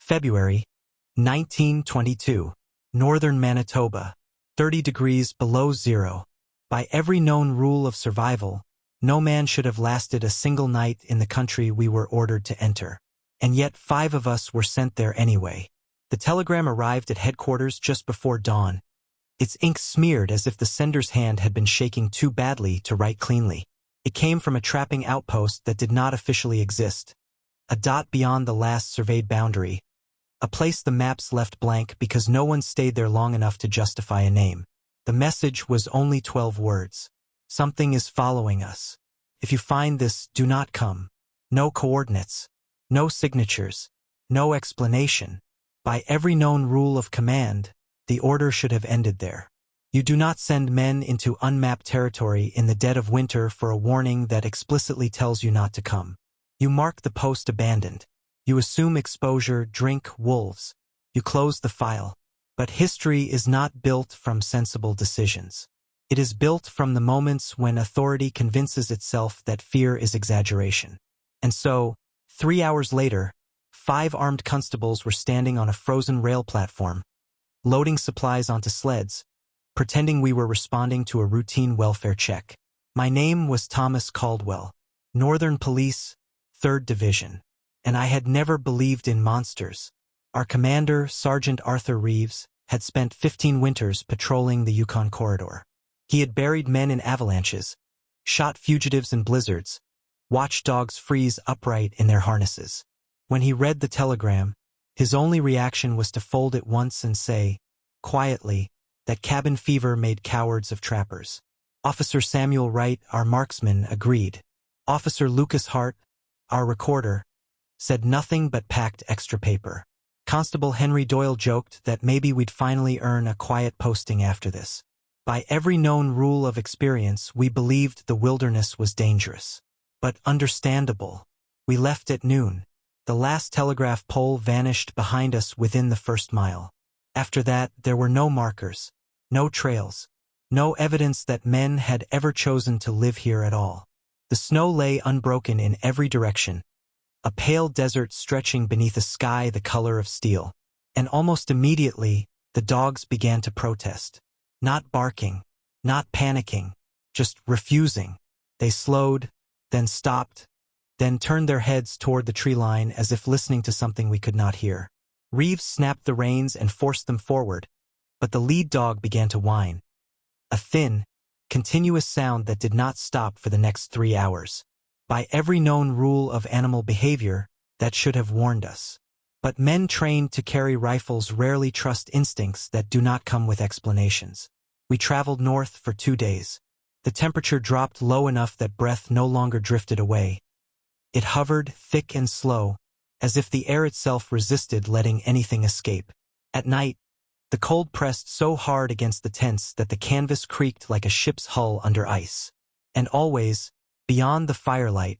February 1922. Northern Manitoba. 30 degrees below zero. By every known rule of survival, no man should have lasted a single night in the country we were ordered to enter. And yet 5 of us were sent there anyway. The telegram arrived at headquarters just before dawn, its ink smeared as if the sender's hand had been shaking too badly to write cleanly. It came from a trapping outpost that did not officially exist, a dot beyond the last surveyed boundary, a place the maps left blank because no one stayed there long enough to justify a name. The message was only 12 words. Something is following us. If you find this, do not come. No coordinates. No signatures. No explanation. By every known rule of command, the order should have ended there. You do not send men into unmapped territory in the dead of winter for a warning that explicitly tells you not to come. You mark the post abandoned. You assume exposure, drink wolves. You close the file. But history is not built from sensible decisions. It is built from the moments when authority convinces itself that fear is exaggeration. And so, 3 hours later, 5 armed constables were standing on a frozen rail platform, loading supplies onto sleds, pretending we were responding to a routine welfare check. My name was Thomas Caldwell, Northern Police, 3rd Division, and I had never believed in monsters. Our commander, Sergeant Arthur Reeves, had spent 15 winters patrolling the Yukon corridor. He had buried men in avalanches, shot fugitives in blizzards, watched dogs freeze upright in their harnesses. When he read the telegram, his only reaction was to fold it once and say, quietly, that cabin fever made cowards of trappers. Officer Samuel Wright, our marksman, agreed. Officer Lucas Hart, our recorder, said nothing but packed extra paper. Constable Henry Doyle joked that maybe we'd finally earn a quiet posting after this. By every known rule of experience, we believed the wilderness was dangerous. But understandable. We left at noon. The last telegraph pole vanished behind us within the first mile. After that, there were no markers, no trails, no evidence that men had ever chosen to live here at all. The snow lay unbroken in every direction, a pale desert stretching beneath a sky the color of steel. And almost immediately, the dogs began to protest. Not barking, not panicking, just refusing. They slowed, then stopped, then turned their heads toward the tree line as if listening to something we could not hear. Reeves snapped the reins and forced them forward, but the lead dog began to whine. A thin, continuous sound that did not stop for the next 3 hours. By every known rule of animal behavior, that should have warned us. But men trained to carry rifles rarely trust instincts that do not come with explanations. We traveled north for 2 days. The temperature dropped low enough that breath no longer drifted away. It hovered, thick and slow, as if the air itself resisted letting anything escape. At night, the cold pressed so hard against the tents that the canvas creaked like a ship's hull under ice. And always, beyond the firelight,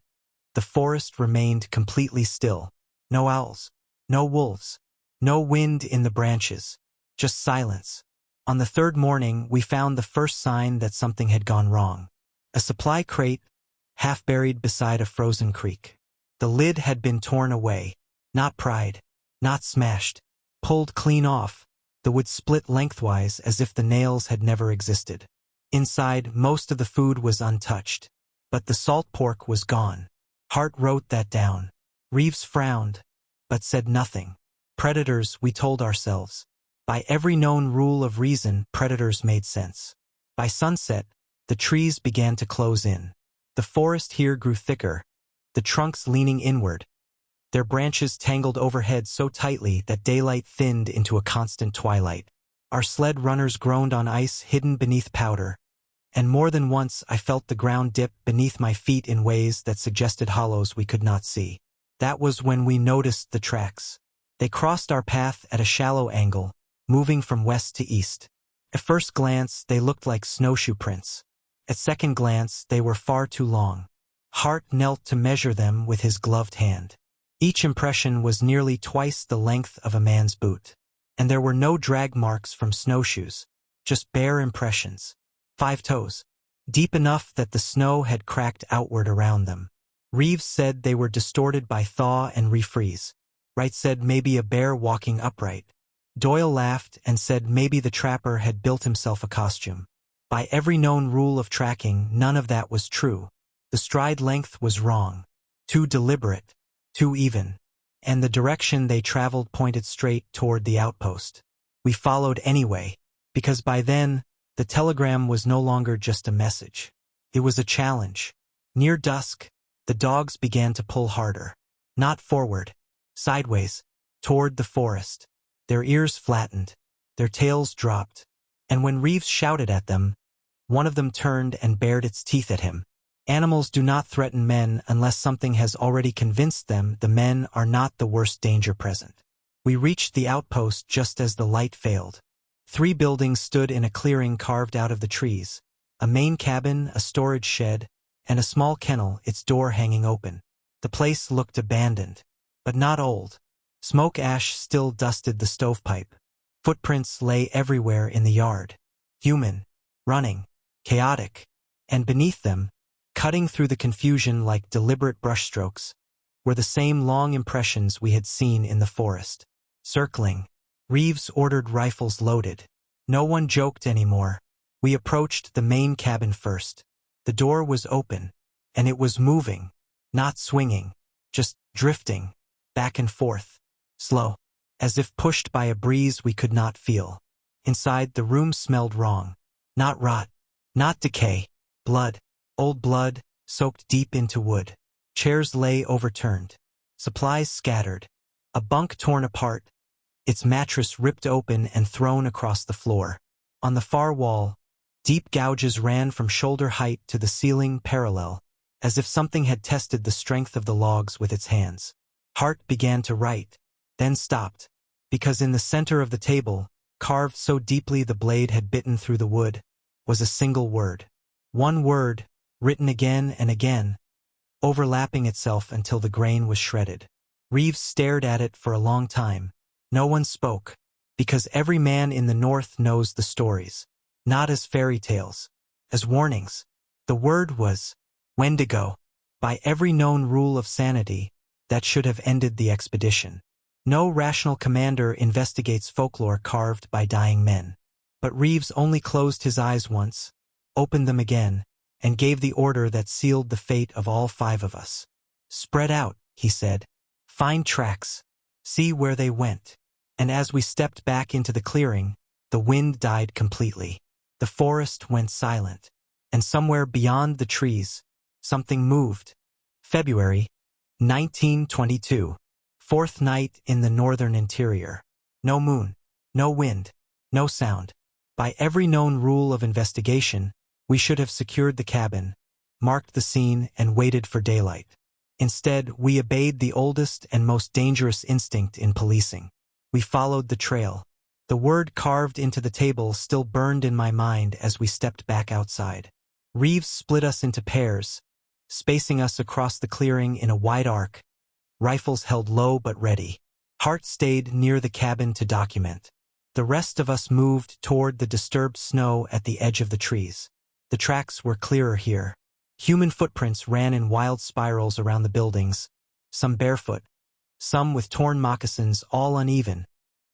the forest remained completely still. No owls, no wolves, no wind in the branches, just silence. On the 3rd morning, we found the first sign that something had gone wrong. A supply crate, half buried beside a frozen creek. The lid had been torn away, not pried, not smashed, pulled clean off. The wood split lengthwise as if the nails had never existed. Inside, most of the food was untouched, but the salt pork was gone. Hart wrote that down. Reeves frowned, but said nothing. Predators, we told ourselves. By every known rule of reason, predators made sense. By sunset, the trees began to close in. The forest here grew thicker, the trunks leaning inward, their branches tangled overhead so tightly that daylight thinned into a constant twilight. Our sled runners groaned on ice hidden beneath powder, and more than once I felt the ground dip beneath my feet in ways that suggested hollows we could not see. That was when we noticed the tracks. They crossed our path at a shallow angle, moving from west to east. At first glance, they looked like snowshoe prints. At second glance, they were far too long. Hart knelt to measure them with his gloved hand. Each impression was nearly twice the length of a man's boot. And there were no drag marks from snowshoes, just bare impressions. 5 toes, deep enough that the snow had cracked outward around them. Reeves said they were distorted by thaw and refreeze. Wright said maybe a bear walking upright. Doyle laughed and said maybe the trapper had built himself a costume. By every known rule of tracking, none of that was true. The stride length was wrong. Too deliberate. Too even. And the direction they traveled pointed straight toward the outpost. We followed anyway, because by then, the telegram was no longer just a message. It was a challenge. Near dusk, the dogs began to pull harder. Not forward. Sideways. Toward the forest. Their ears flattened. Their tails dropped. And when Reeves shouted at them, one of them turned and bared its teeth at him. Animals do not threaten men unless something has already convinced them the men are not the worst danger present. We reached the outpost just as the light failed. 3 buildings stood in a clearing carved out of the trees. A main cabin, a storage shed, and a small kennel, its door hanging open. The place looked abandoned, but not old. Smoke ash still dusted the stovepipe. Footprints lay everywhere in the yard. Human, running, chaotic, and beneath them, cutting through the confusion like deliberate brushstrokes, were the same long impressions we had seen in the forest. Circling. Reeves ordered rifles loaded. No one joked anymore. We approached the main cabin first. The door was open, and it was moving, not swinging, just drifting, back and forth, slow, as if pushed by a breeze we could not feel. Inside, the room smelled wrong. Not rot, not decay, blood, old blood, soaked deep into wood. Chairs lay overturned, supplies scattered, a bunk torn apart, its mattress ripped open and thrown across the floor. On the far wall, deep gouges ran from shoulder height to the ceiling parallel, as if something had tested the strength of the logs with its hands. Hart began to write, then stopped, because in the center of the table, carved so deeply the blade had bitten through the wood, was a single word. One word, written again and again, overlapping itself until the grain was shredded. Reeves stared at it for a long time. No one spoke, because every man in the North knows the stories, not as fairy tales, as warnings. The word was Wendigo. By every known rule of sanity, that should have ended the expedition. No rational commander investigates folklore carved by dying men. But Reeves only closed his eyes once, opened them again, and gave the order that sealed the fate of all 5 of us. "Spread out," he said. "Find tracks. See where they went." And as we stepped back into the clearing, the wind died completely. The forest went silent. And somewhere beyond the trees, something moved. February 1922. 4th night in the northern interior. No moon, no wind, no sound. By every known rule of investigation, we should have secured the cabin, marked the scene, and waited for daylight. Instead, we obeyed the oldest and most dangerous instinct in policing. We followed the trail. The word carved into the table still burned in my mind as we stepped back outside. Reeves split us into pairs, spacing us across the clearing in a wide arc, rifles held low but ready. Hart stayed near the cabin to document. The rest of us moved toward the disturbed snow at the edge of the trees. The tracks were clearer here. Human footprints ran in wild spirals around the buildings, some barefoot, some with torn moccasins, all uneven,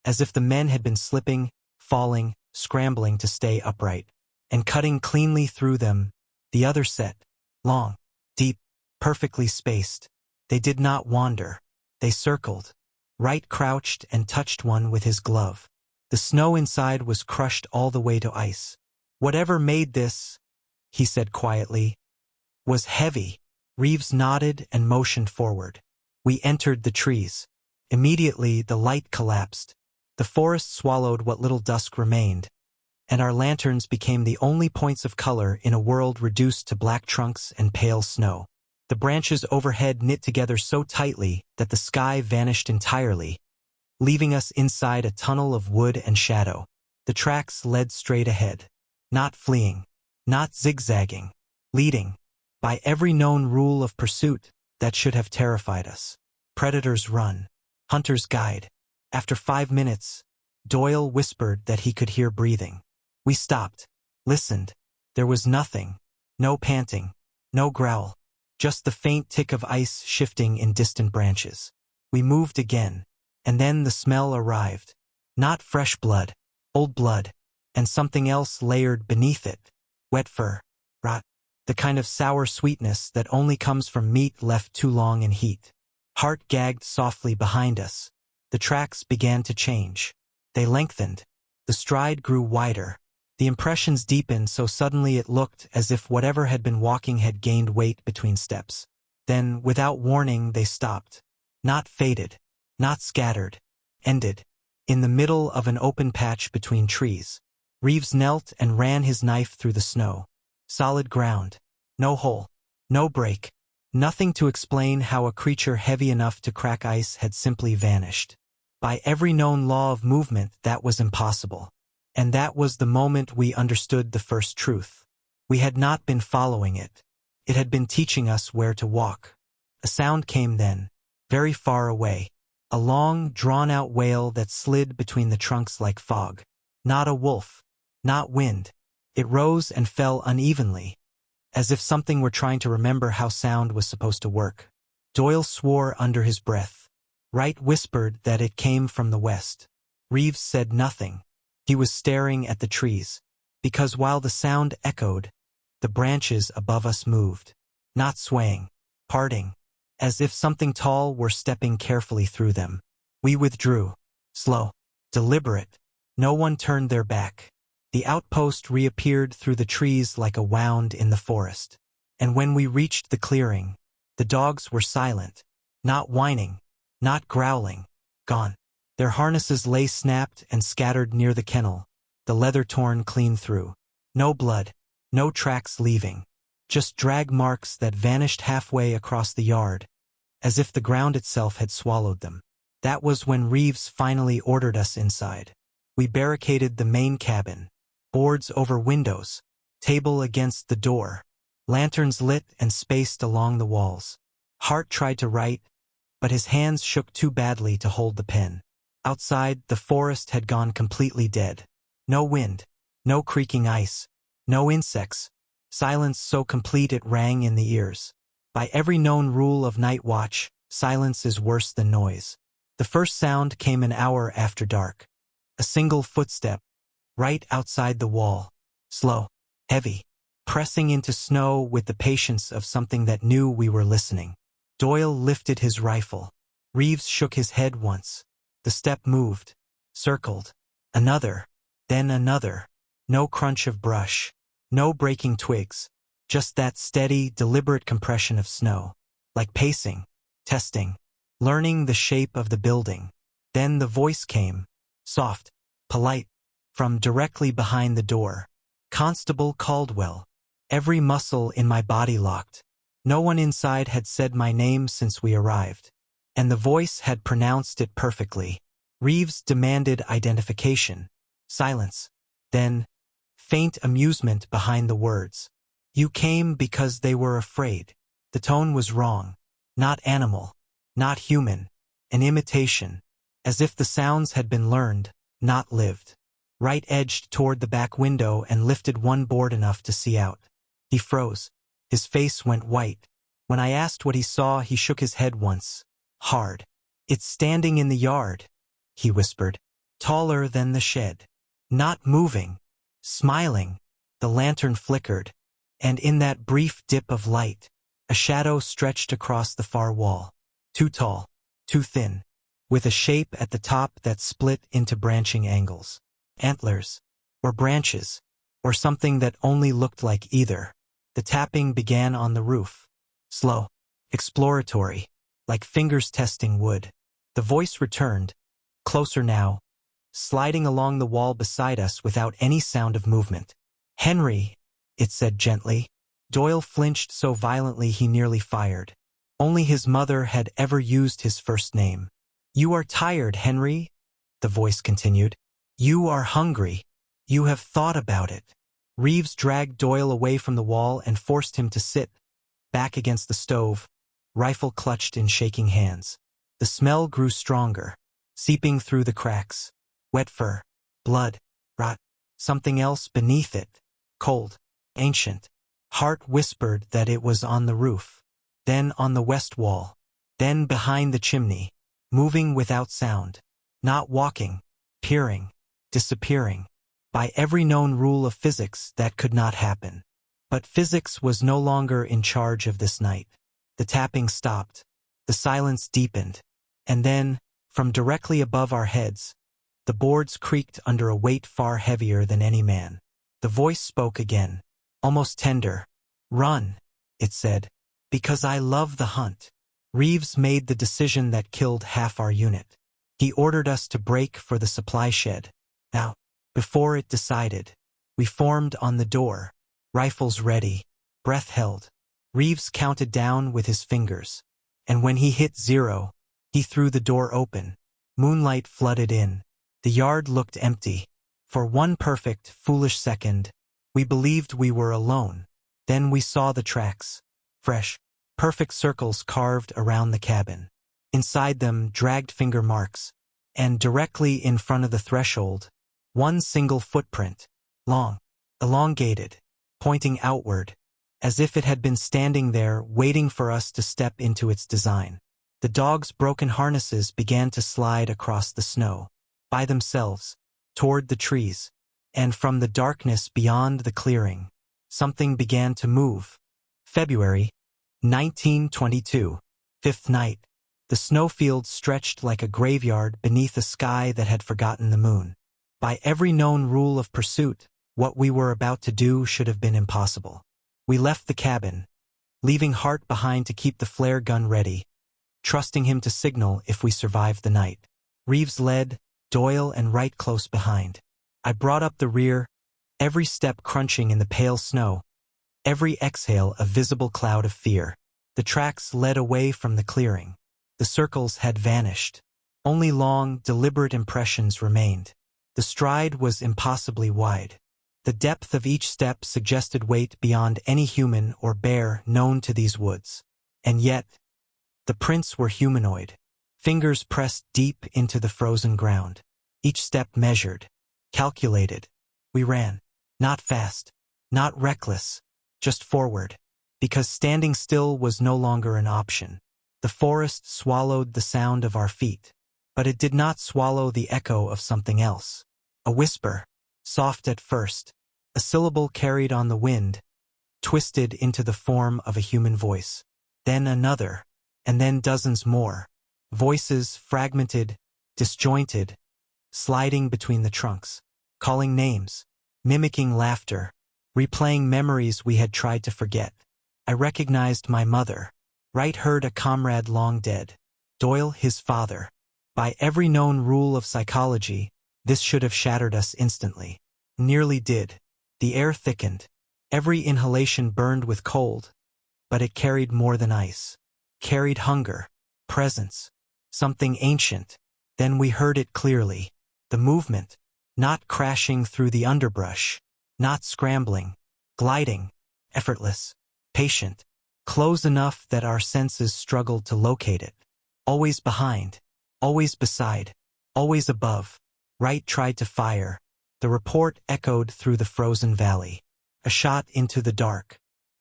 as if the men had been slipping, falling, scrambling to stay upright. And cutting cleanly through them, the other set, long, deep, perfectly spaced. They did not wander. They circled. Wright crouched and touched one with his glove. The snow inside was crushed all the way to ice. "Whatever made this," he said quietly, "was heavy." Reeves nodded and motioned forward. We entered the trees. Immediately, the light collapsed. The forest swallowed what little dusk remained, and our lanterns became the only points of color in a world reduced to black trunks and pale snow. The branches overhead knit together so tightly that the sky vanished entirely, leaving us inside a tunnel of wood and shadow. The tracks led straight ahead, not fleeing, not zigzagging, leading. By every known rule of pursuit, that should have terrified us. Predators run. Hunters guide. After 5 minutes, Doyle whispered that he could hear breathing. We stopped, listened. There was nothing. No panting, no growl. Just the faint tick of ice shifting in distant branches. We moved again, And then the smell arrived. Not fresh blood, old blood, and something else layered beneath it. Wet fur, rot, the kind of sour sweetness that only comes from meat left too long in heat. Heart gagged softly behind us. The tracks began to change. They lengthened. The stride grew wider. The impressions deepened so suddenly it looked as if whatever had been walking had gained weight between steps. Then, without warning, they stopped. Not faded. Not scattered. Ended. In the middle of an open patch between trees. Reeves knelt and ran his knife through the snow. Solid ground. No hole. No break. Nothing to explain how a creature heavy enough to crack ice had simply vanished. By every known law of movement, that was impossible. And that was the moment we understood the first truth. We had not been following it. It had been teaching us where to walk. A sound came then, very far away. A long, drawn-out wail that slid between the trunks like fog. Not a wolf. Not wind. It rose and fell unevenly, as if something were trying to remember how sound was supposed to work. Doyle swore under his breath. Wright whispered that it came from the west. Reeves said nothing. He was staring at the trees, because while the sound echoed, the branches above us moved. Not swaying. Parting. As if something tall were stepping carefully through them. We withdrew. Slow. Deliberate. No one turned their back. The outpost reappeared through the trees like a wound in the forest. And when we reached the clearing, the dogs were silent. Not whining. Not growling. Gone. Their harnesses lay snapped and scattered near the kennel, the leather torn clean through. No blood. No tracks leaving. Just drag marks that vanished halfway across the yard, as if the ground itself had swallowed them. That was when Reeves finally ordered us inside. We barricaded the main cabin. Boards over windows. Table against the door. Lanterns lit and spaced along the walls. Hart tried to write, but his hands shook too badly to hold the pen. Outside, the forest had gone completely dead. No wind. No creaking ice. No insects. Silence so complete it rang in the ears. By every known rule of night watch, silence is worse than noise. The first sound came an hour after dark. A single footstep, right outside the wall. Slow, heavy, pressing into snow with the patience of something that knew we were listening. Doyle lifted his rifle. Reeves shook his head once. The step moved, circled. Another, then another. No crunch of brush. No breaking twigs, just that steady, deliberate compression of snow. Like pacing, testing, learning the shape of the building. Then the voice came, soft, polite, from directly behind the door. Constable Caldwell. Every muscle in my body locked. No one inside had said my name since we arrived. And the voice had pronounced it perfectly. Reeves demanded identification. Silence. Then, faint amusement behind the words. You came because they were afraid. The tone was wrong. Not animal. Not human. An imitation. As if the sounds had been learned, not lived. Wright edged toward the back window and lifted one board enough to see out. He froze. His face went white. When I asked what he saw, he shook his head once. Hard. It's standing in the yard, he whispered. Taller than the shed. Not moving. Smiling. The lantern flickered, and in that brief dip of light, a shadow stretched across the far wall. Too tall. Too thin. With a shape at the top that split into branching angles. Antlers. Or branches. Or something that only looked like either. The tapping began on the roof. Slow. Exploratory. Like fingers testing wood. The voice returned. Closer now. Sliding along the wall beside us without any sound of movement. Henry, it said gently. Doyle flinched so violently he nearly fired. Only his mother had ever used his first name. You are tired, Henry, the voice continued. You are hungry. You have thought about it. Reeves dragged Doyle away from the wall and forced him to sit, back against the stove, rifle clutched in shaking hands. The smell grew stronger, seeping through the cracks. Wet fur, blood, rot, something else beneath it, cold, ancient. Hart whispered that it was on the roof, then on the west wall, then behind the chimney. moving without sound, not walking, peering, disappearing. By every known rule of physics, that could not happen. But physics was no longer in charge of this night. The tapping stopped. The silence deepened. And then, from directly above our heads, the boards creaked under a weight far heavier than any man. The voice spoke again, almost tender. "Run," it said, "because I love the hunt." Reeves made the decision that killed half our unit. He ordered us to break for the supply shed. Now, before it decided, we formed on the door, rifles ready, breath held. Reeves counted down with his fingers, and when he hit 0, he threw the door open. Moonlight flooded in. The yard looked empty. For one perfect, foolish second, we believed we were alone. Then we saw the tracks. Fresh, perfect circles carved around the cabin. Inside them, dragged finger marks. And directly in front of the threshold, one single footprint. Long, elongated, pointing outward, as if it had been standing there waiting for us to step into its design. The dogs' broken harnesses began to slide across the snow, by themselves, toward the trees, and from the darkness beyond the clearing, something began to move. February 1922, 5th night. The snowfield stretched like a graveyard beneath a sky that had forgotten the moon. By every known rule of pursuit, what we were about to do should have been impossible. We left the cabin, leaving Hart behind to keep the flare gun ready, trusting him to signal if we survived the night. Reeves led, Doyle and Wright close behind. I brought up the rear, every step crunching in the pale snow, every exhale a visible cloud of fear. The tracks led away from the clearing. The circles had vanished. Only long, deliberate impressions remained. The stride was impossibly wide. The depth of each step suggested weight beyond any human or bear known to these woods. And yet, the prints were humanoid. Fingers pressed deep into the frozen ground. Each step measured, calculated. We ran. Not fast, not reckless, just forward. Because standing still was no longer an option. The forest swallowed the sound of our feet. But it did not swallow the echo of something else. A whisper, soft at first, a syllable carried on the wind, twisted into the form of a human voice. Then another, and then dozens more. Voices fragmented, disjointed, sliding between the trunks, calling names, mimicking laughter, replaying memories we had tried to forget. I recognized my mother. Wright heard a comrade long dead. Doyle his father. By every known rule of psychology, this should have shattered us instantly. Nearly did. The air thickened. Every inhalation burned with cold. But it carried more than ice. Carried hunger, presence, something ancient. Then we heard it clearly. The movement, not crashing through the underbrush, not scrambling, gliding, effortless, patient, close enough that our senses struggled to locate it. Always behind, always beside, always above. Wright tried to fire. The report echoed through the frozen valley. A shot into the dark.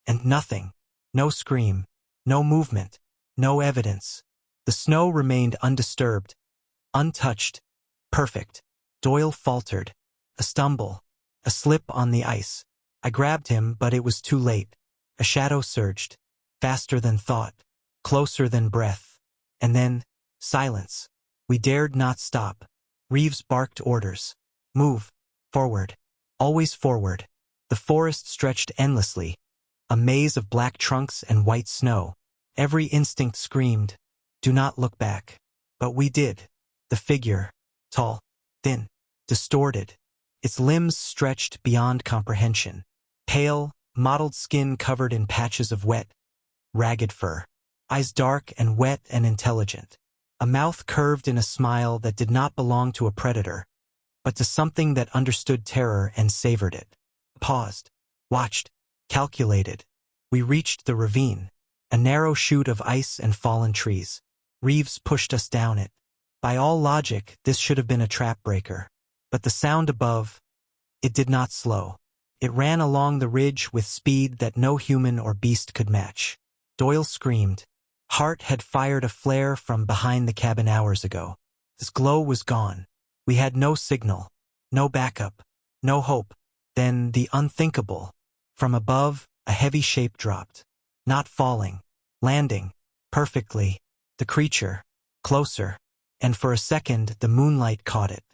And nothing. No scream. No movement. No evidence. The snow remained undisturbed, untouched, perfect. Doyle faltered. A stumble. A slip on the ice. I grabbed him, but it was too late. A shadow surged. Faster than thought. Closer than breath. And then, silence. We dared not stop. Reeves barked orders. Move. Forward. Always forward. The forest stretched endlessly. A maze of black trunks and white snow. Every instinct screamed, do not look back. But we did. The figure, tall, thin, distorted. Its limbs stretched beyond comprehension. Pale, mottled skin covered in patches of wet, ragged fur. Eyes dark and wet and intelligent. A mouth curved in a smile that did not belong to a predator, but to something that understood terror and savored it. Paused, watched, calculated. We reached the ravine, a narrow chute of ice and fallen trees. Reeves pushed us down it. By all logic, this should have been a trap breaker. But the sound above, it did not slow. It ran along the ridge with speed that no human or beast could match. Doyle screamed. Hart had fired a flare from behind the cabin hours ago. His glow was gone. We had no signal, no backup, no hope. Then the unthinkable. From above, a heavy shape dropped. Not falling, landing, perfectly. The creature, closer, and for a second the moonlight caught it.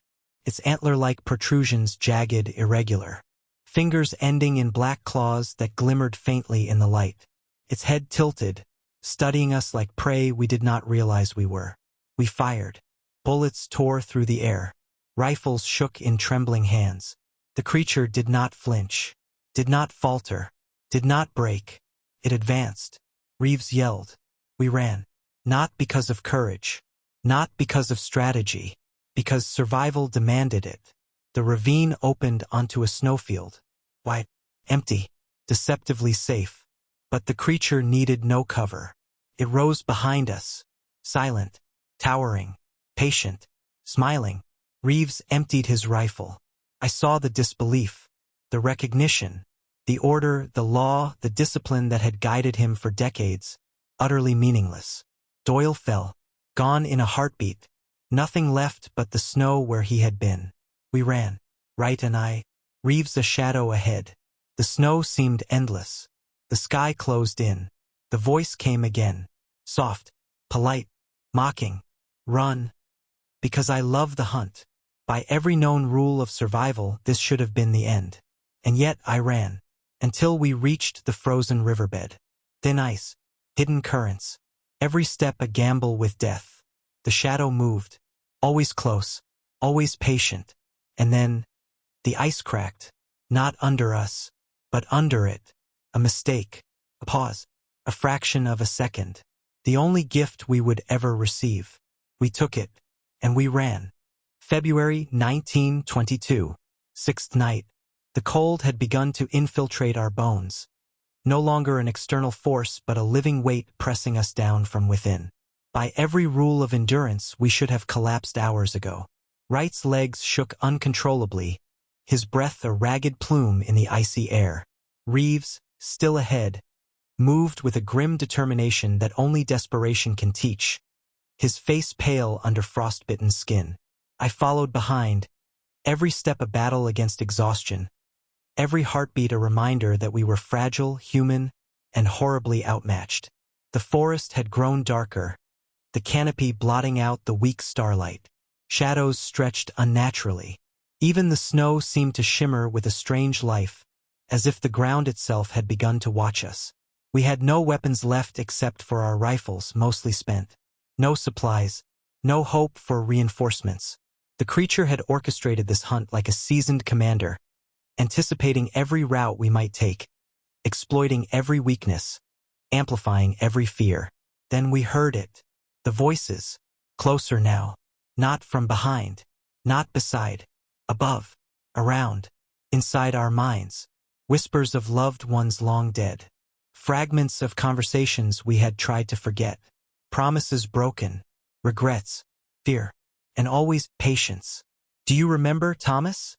Its antler-like protrusions jagged, irregular. Fingers ending in black claws that glimmered faintly in the light. Its head tilted, studying us like prey we did not realize we were. We fired. Bullets tore through the air. Rifles shook in trembling hands. The creature did not flinch, did not falter, did not break. It advanced. Reeves yelled. We ran. Not because of courage, not because of strategy, because survival demanded it. The ravine opened onto a snowfield. Wide, empty, deceptively safe. But the creature needed no cover. It rose behind us, silent, towering, patient, smiling. Reeves emptied his rifle. I saw the disbelief, the recognition, the order, the law, the discipline that had guided him for decades, utterly meaningless. Doyle fell, gone in a heartbeat. Nothing left but the snow where he had been. We ran, Wright and I, Reeves a shadow ahead. The snow seemed endless. The sky closed in. The voice came again, soft, polite, mocking. Run. Because I love the hunt. By every known rule of survival, this should have been the end. And yet I ran. Until we reached the frozen riverbed. Thin ice, hidden currents. Every step a gamble with death. The shadow moved. Always close. Always patient. And then, the ice cracked. Not under us, but under it. A mistake. A pause. A fraction of a second. The only gift we would ever receive. We took it. And we ran. February 1922. Sixth night. The cold had begun to infiltrate our bones. No longer an external force but a living weight pressing us down from within. By every rule of endurance we should have collapsed hours ago. Wright's legs shook uncontrollably, his breath a ragged plume in the icy air. Reeves, still ahead, moved with a grim determination that only desperation can teach, his face pale under frostbitten skin. I followed behind, every step a battle against exhaustion, every heartbeat a reminder that we were fragile, human, and horribly outmatched. The forest had grown darker, the canopy blotting out the weak starlight. Shadows stretched unnaturally. Even the snow seemed to shimmer with a strange life, as if the ground itself had begun to watch us. We had no weapons left except for our rifles, mostly spent. No supplies, no hope for reinforcements. The creature had orchestrated this hunt like a seasoned commander, anticipating every route we might take, exploiting every weakness, amplifying every fear. Then we heard it. The voices, closer now, not from behind, not beside, above, around, inside our minds, whispers of loved ones long dead, fragments of conversations we had tried to forget, promises broken, regrets, fear, and always patience. Do you remember, Thomas?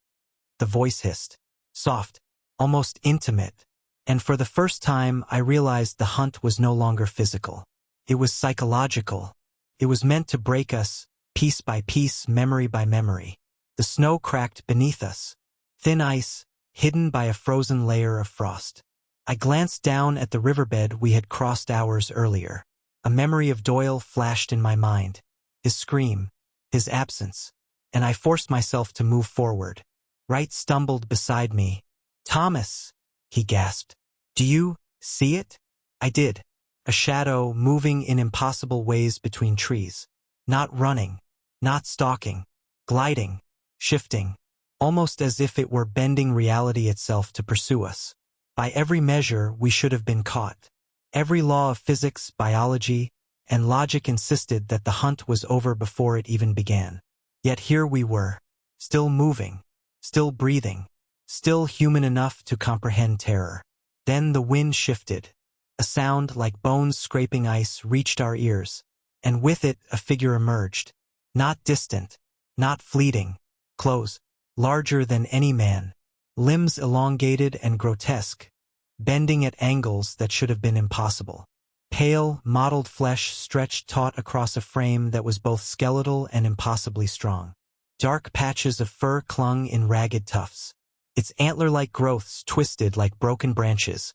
The voice hissed, soft, almost intimate, and for the first time I realized the hunt was no longer physical. It was psychological. It was meant to break us, piece by piece, memory by memory. The snow cracked beneath us, thin ice, hidden by a frozen layer of frost. I glanced down at the riverbed we had crossed hours earlier. A memory of Doyle flashed in my mind, his scream, his absence, and I forced myself to move forward. Wright stumbled beside me. Thomas, he gasped. Do you see it? I did. A shadow moving in impossible ways between trees. Not running, not stalking, gliding, shifting, almost as if it were bending reality itself to pursue us. By every measure, we should have been caught. Every law of physics, biology, and logic insisted that the hunt was over before it even began. Yet here we were, still moving, still breathing, still human enough to comprehend terror. Then the wind shifted. A sound like bones scraping ice reached our ears, and with it a figure emerged. Not distant, not fleeting, close, larger than any man, limbs elongated and grotesque, bending at angles that should have been impossible. Pale, mottled flesh stretched taut across a frame that was both skeletal and impossibly strong. Dark patches of fur clung in ragged tufts. Its antler-like growths twisted like broken branches,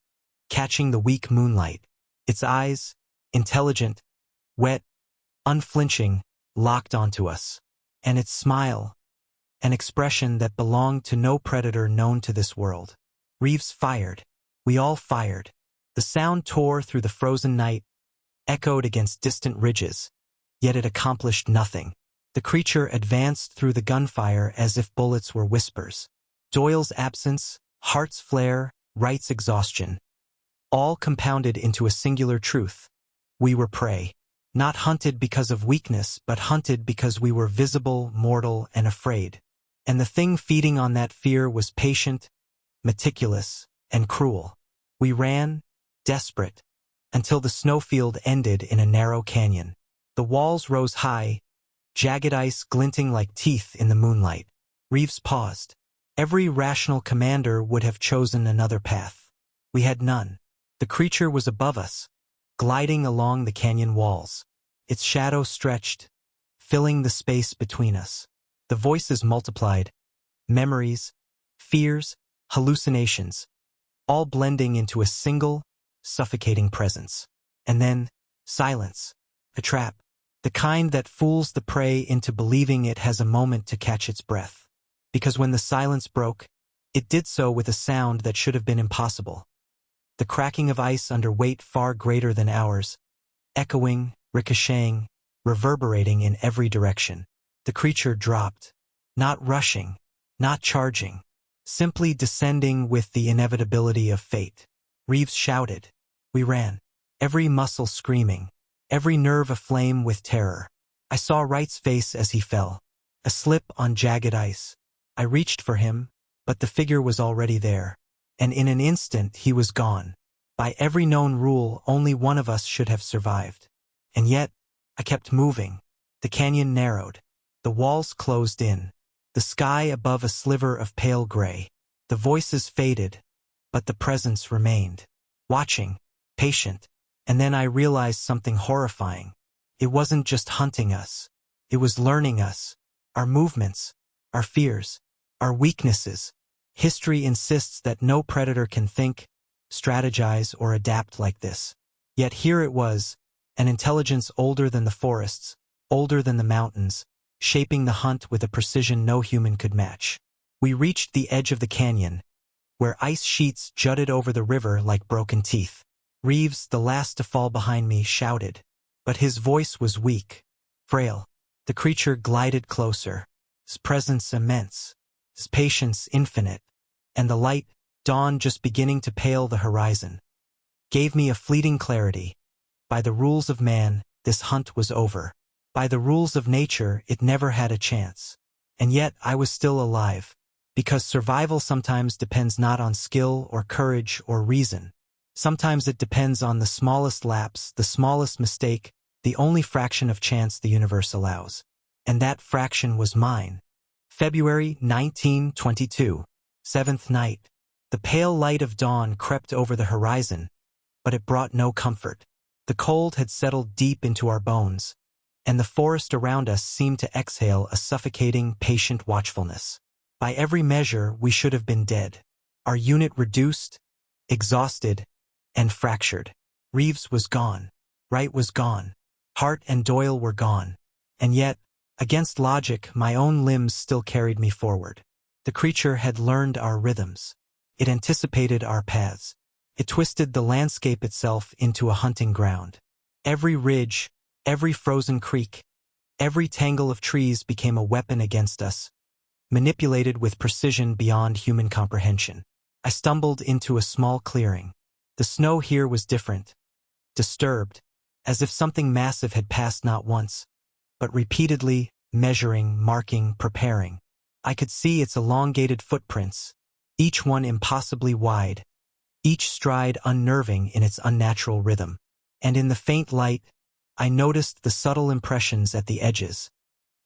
catching the weak moonlight. Its eyes, intelligent, wet, unflinching, locked onto us. And its smile, an expression that belonged to no predator known to this world. Reeves fired. We all fired. The sound tore through the frozen night, echoed against distant ridges, yet it accomplished nothing. The creature advanced through the gunfire as if bullets were whispers. Doyle's absence, Hart's flare, Wright's exhaustion, all compounded into a singular truth. We were prey. Not hunted because of weakness, but hunted because we were visible, mortal, and afraid. And the thing feeding on that fear was patient, meticulous, and cruel. We ran, desperate, until the snowfield ended in a narrow canyon. The walls rose high, jagged ice glinting like teeth in the moonlight. Reeves paused. Every rational commander would have chosen another path. We had none. The creature was above us, gliding along the canyon walls. Its shadow stretched, filling the space between us. The voices multiplied, memories, fears, hallucinations, all blending into a single, suffocating presence. And then, silence. A trap. The kind that fools the prey into believing it has a moment to catch its breath. Because when the silence broke, it did so with a sound that should have been impossible. The cracking of ice under weight far greater than ours, echoing, ricocheting, reverberating in every direction. The creature dropped, not rushing, not charging, simply descending with the inevitability of fate. Reeves shouted. We ran, every muscle screaming, every nerve aflame with terror. I saw Wright's face as he fell, a slip on jagged ice. I reached for him, but the figure was already there, and in an instant he was gone. By every known rule, only one of us should have survived. And yet, I kept moving. The canyon narrowed. The walls closed in. The sky above a sliver of pale gray. The voices faded, but the presence remained. Watching, patient. And then I realized something horrifying. It wasn't just hunting us. It was learning us. Our movements, our fears, our weaknesses. History insists that no predator can think, strategize, or adapt like this. Yet here it was, an intelligence older than the forests, older than the mountains, shaping the hunt with a precision no human could match. We reached the edge of the canyon, where ice sheets jutted over the river like broken teeth. Reeves, the last to fall behind me, shouted, but his voice was weak, frail. The creature glided closer, his presence immense, his patience infinite, and the light, dawn just beginning to pale the horizon, gave me a fleeting clarity. By the rules of man, this hunt was over. By the rules of nature, it never had a chance. And yet I was still alive, because survival sometimes depends not on skill or courage or reason. Sometimes it depends on the smallest lapse, the smallest mistake, the only fraction of chance the universe allows. And that fraction was mine. February 1922, 7th night. The pale light of dawn crept over the horizon, but it brought no comfort. The cold had settled deep into our bones, and the forest around us seemed to exhale a suffocating, patient watchfulness. By every measure, we should have been dead. Our unit reduced, exhausted, and fractured. Reeves was gone. Wright was gone. Hart and Doyle were gone. And yet, against logic, my own limbs still carried me forward. The creature had learned our rhythms. It anticipated our paths. It twisted the landscape itself into a hunting ground. Every ridge, every frozen creek, every tangle of trees became a weapon against us, manipulated with precision beyond human comprehension. I stumbled into a small clearing. The snow here was different, disturbed, as if something massive had passed not once, but repeatedly, measuring, marking, preparing. I could see its elongated footprints, each one impossibly wide, each stride unnerving in its unnatural rhythm. And in the faint light, I noticed the subtle impressions at the edges,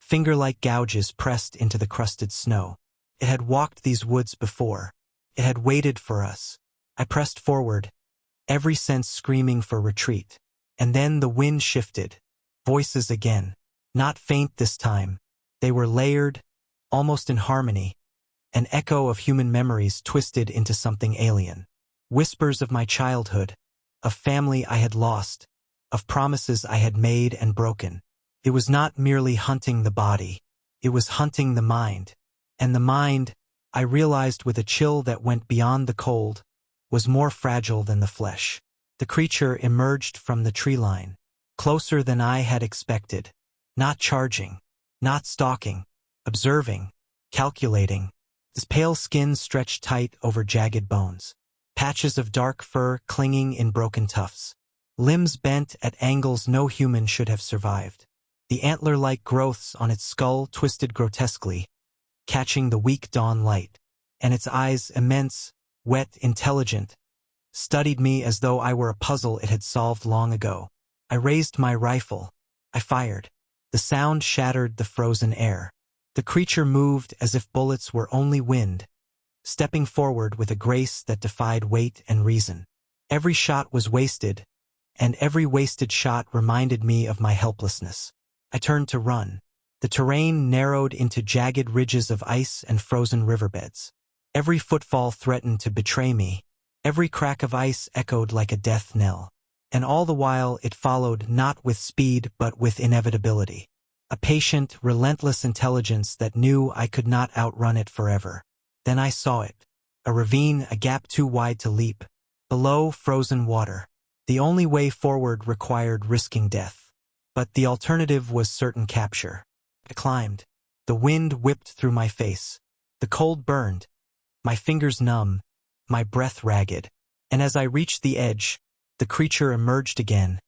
finger-like gouges pressed into the crusted snow. It had walked these woods before. It had waited for us. I pressed forward, every sense screaming for retreat. And then the wind shifted. Voices again. Not faint this time. They were layered, almost in harmony, an echo of human memories twisted into something alien. Whispers of my childhood, of family I had lost, of promises I had made and broken. It was not merely hunting the body. It was hunting the mind. And the mind, I realized with a chill that went beyond the cold, was more fragile than the flesh. The creature emerged from the tree line, closer than I had expected. Not charging, not stalking, observing, calculating. His pale skin stretched tight over jagged bones. Patches of dark fur clinging in broken tufts. Limbs bent at angles no human should have survived. The antler-like growths on its skull twisted grotesquely, catching the weak dawn light. And its eyes, immense, wet, intelligent, studied me as though I were a puzzle it had solved long ago. I raised my rifle. I fired. The sound shattered the frozen air. The creature moved as if bullets were only wind, stepping forward with a grace that defied weight and reason. Every shot was wasted, and every wasted shot reminded me of my helplessness. I turned to run. The terrain narrowed into jagged ridges of ice and frozen riverbeds. Every footfall threatened to betray me. Every crack of ice echoed like a death knell. And all the while it followed not with speed but with inevitability. A patient, relentless intelligence that knew I could not outrun it forever. Then I saw it. A ravine, a gap too wide to leap. Below, frozen water. The only way forward required risking death. But the alternative was certain capture. I climbed. The wind whipped through my face. The cold burned. My fingers numb. My breath ragged. And as I reached the edge, the creature emerged again,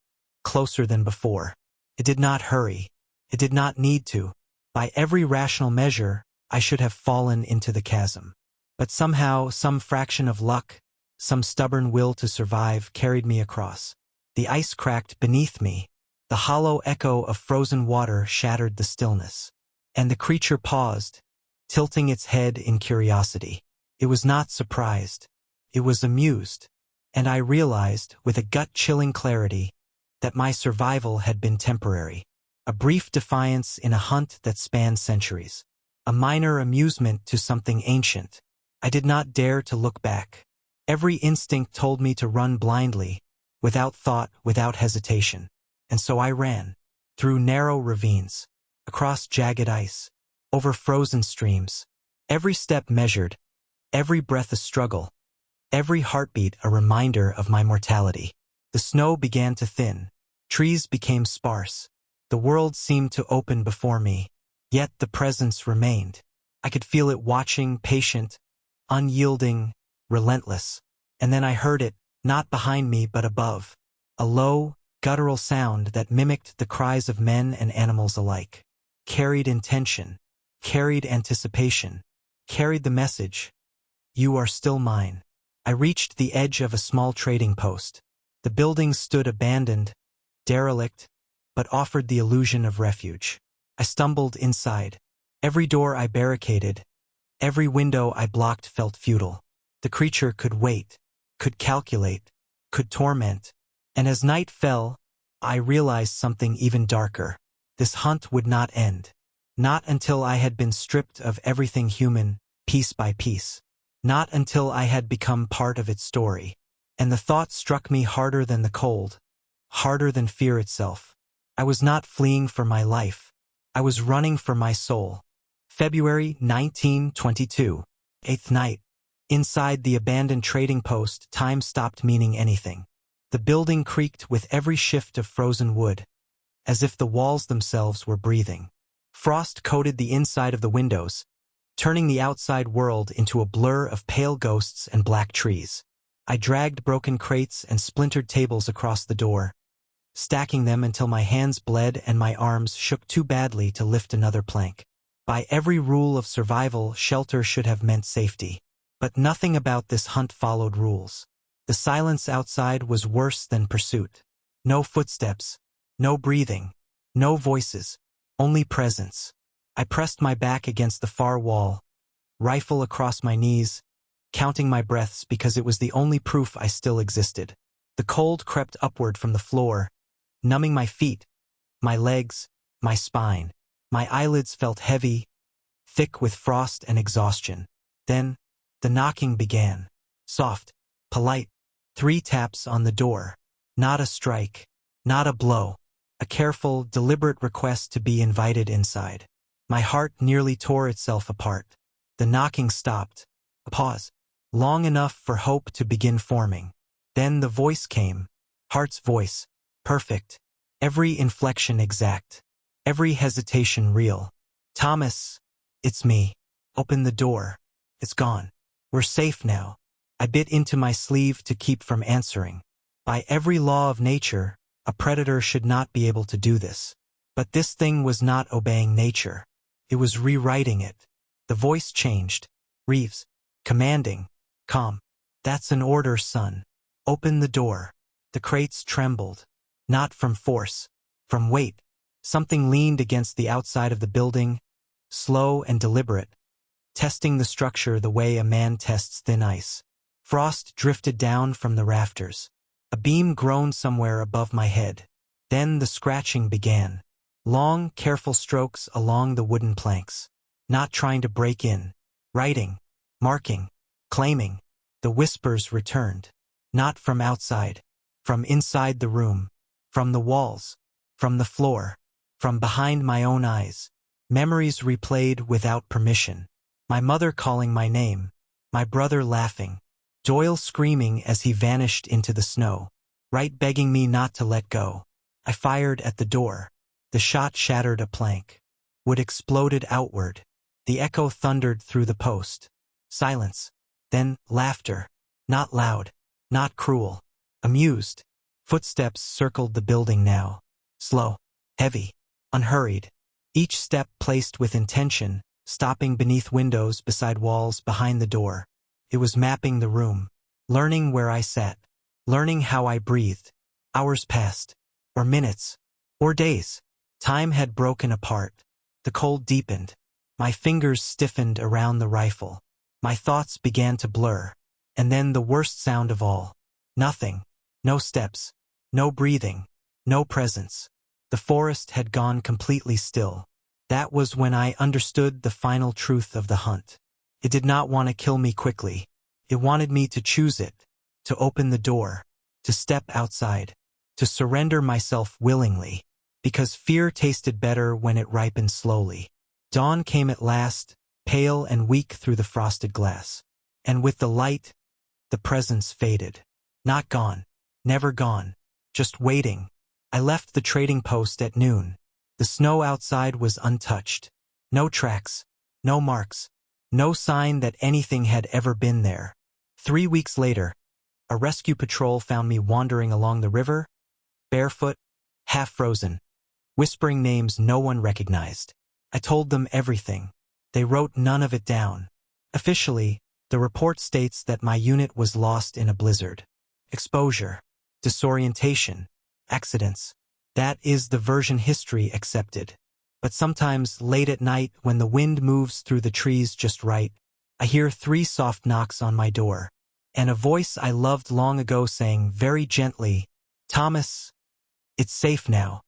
closer than before. It did not hurry. It did not need to. By every rational measure, I should have fallen into the chasm. But somehow, some fraction of luck, some stubborn will to survive carried me across. The ice cracked beneath me. The hollow echo of frozen water shattered the stillness. And the creature paused, tilting its head in curiosity. It was not surprised. It was amused. And I realized, with a gut-chilling clarity, that my survival had been temporary. A brief defiance in a hunt that spanned centuries. A minor amusement to something ancient. I did not dare to look back. Every instinct told me to run blindly, without thought, without hesitation. And so I ran. Through narrow ravines. Across jagged ice. Over frozen streams. Every step measured. Every breath a struggle. Every heartbeat a reminder of my mortality. The snow began to thin. Trees became sparse. The world seemed to open before me. Yet the presence remained. I could feel it watching, patient, unyielding, relentless. And then I heard it, not behind me but above. A low, guttural sound that mimicked the cries of men and animals alike. Carried intention. Carried anticipation. Carried the message. You are still mine. I reached the edge of a small trading post. The building stood abandoned, derelict, but offered the illusion of refuge. I stumbled inside. Every door I barricaded, every window I blocked felt futile. The creature could wait, could calculate, could torment. And as night fell, I realized something even darker. This hunt would not end. Not until I had been stripped of everything human, piece by piece. Not until I had become part of its story. And the thought struck me harder than the cold, harder than fear itself. I was not fleeing for my life. I was running for my soul. February 1922. 8th night. Inside the abandoned trading post, time stopped meaning anything. The building creaked with every shift of frozen wood, as if the walls themselves were breathing. Frost coated the inside of the windows, turning the outside world into a blur of pale ghosts and black trees. I dragged broken crates and splintered tables across the door, stacking them until my hands bled and my arms shook too badly to lift another plank. By every rule of survival, shelter should have meant safety. But nothing about this hunt followed rules. The silence outside was worse than pursuit. No footsteps, no breathing, no voices, only presence. I pressed my back against the far wall, rifle across my knees, counting my breaths because it was the only proof I still existed. The cold crept upward from the floor, numbing my feet, my legs, my spine. My eyelids felt heavy, thick with frost and exhaustion. Then, the knocking began. Soft, polite, 3 taps on the door. Not a strike, not a blow. A careful, deliberate request to be invited inside. My heart nearly tore itself apart. The knocking stopped. A pause. Long enough for hope to begin forming. Then the voice came. Heart's voice. Perfect. Every inflection exact. Every hesitation real. Thomas, it's me. Open the door. It's gone. We're safe now. I bit into my sleeve to keep from answering. By every law of nature, a predator should not be able to do this. But this thing was not obeying nature. It was rewriting it. The voice changed. Reeves. Commanding. Calm. That's an order, son. Open the door. The crates trembled. Not from force. From weight. Something leaned against the outside of the building, slow and deliberate, testing the structure the way a man tests thin ice. Frost drifted down from the rafters. A beam groaned somewhere above my head. Then the scratching began. Long, careful strokes along the wooden planks. Not trying to break in. Writing. Marking. Claiming. The whispers returned. Not from outside. From inside the room. From the walls. From the floor. From behind my own eyes. Memories replayed without permission. My mother calling my name. My brother laughing. Doyle screaming as he vanished into the snow. Wright begging me not to let go. I fired at the door. The shot shattered a plank. Wood exploded outward. The echo thundered through the post. Silence. Then laughter. Not loud. Not cruel. Amused. Footsteps circled the building now. Slow. Heavy. Unhurried. Each step placed with intention, stopping beneath windows beside walls behind the door. It was mapping the room. Learning where I sat. Learning how I breathed. Hours passed. Or minutes. Or days. Time had broken apart. The cold deepened. My fingers stiffened around the rifle. My thoughts began to blur. And then the worst sound of all. Nothing. No steps. No breathing. No presence. The forest had gone completely still. That was when I understood the final truth of the hunt. It did not want to kill me quickly. It wanted me to choose it, to open the door, to step outside, to surrender myself willingly, because fear tasted better when it ripened slowly. Dawn came at last, pale and weak through the frosted glass. And with the light, the presence faded. Not gone. Never gone. Just waiting. I left the trading post at noon. The snow outside was untouched. No tracks. No marks. No sign that anything had ever been there. 3 weeks later, a rescue patrol found me wandering along the river, barefoot, half-frozen, whispering names no one recognized. I told them everything. They wrote none of it down. Officially, the report states that my unit was lost in a blizzard. Exposure. Disorientation. Accidents. That is the version history accepted. But sometimes, late at night, when the wind moves through the trees just right, I hear 3 soft knocks on my door, and a voice I loved long ago saying very gently, "Thomas, it's safe now."